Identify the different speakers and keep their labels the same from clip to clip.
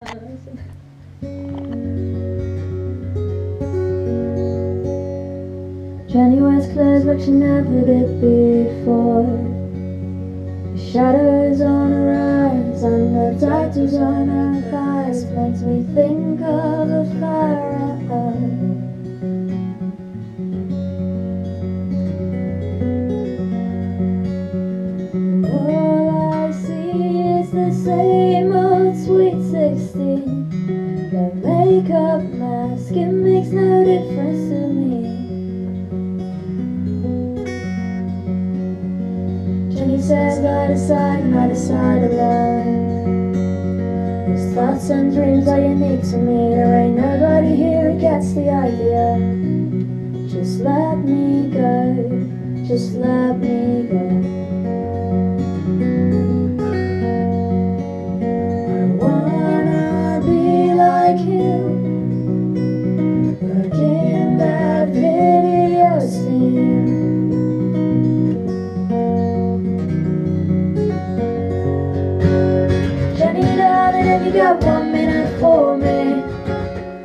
Speaker 1: Jenny wears clothes like she never did before. The shadows on her eyes and the tattoos on her thighs makes me think of a parrot. And all I see is the same old sweet 16. The makeup mask, it makes no difference to me. Jenny says I decide and I decide alone. These thoughts and dreams are unique to me. There ain't nobody here who gets the idea. Just let me go, just let me go. I wanna be like you, like in that video scene. Have you got 1 minute for me?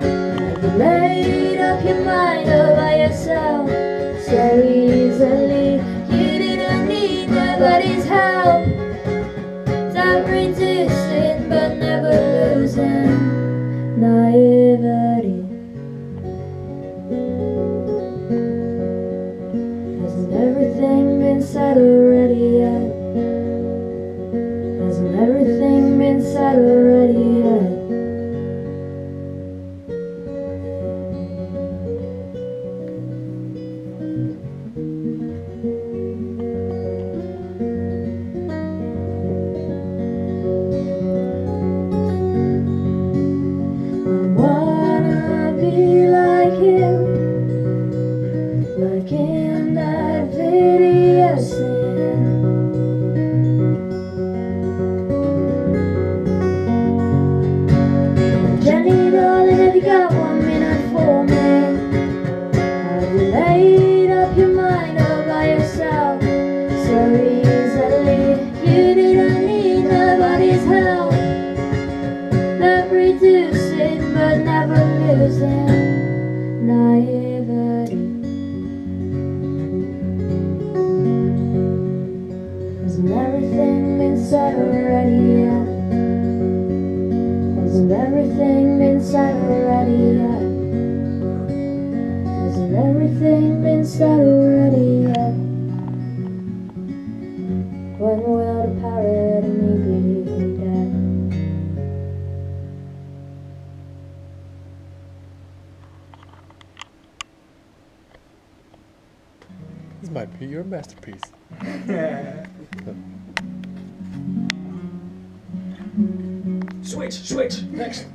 Speaker 1: Have you made up your mind all by yourself so easily? You didn't need nobody's help. Don't reducing but never losing naivety. Hasn't everything been said already yet? Hasn't everything been said already yet? I wanna be like you, like in that video scene. Jenny, darling, have you got 1 minute for me? Have you made up your mind all by yourself so easily? You didn't need nobody's help. Not reducing but never losing naivety. Hasn't everything been said already yet? Hasn't everything been said already yet? Hasn't everything been said already yet? When will the parrot and me be dead?
Speaker 2: This might be your masterpiece.
Speaker 3: Switch, next.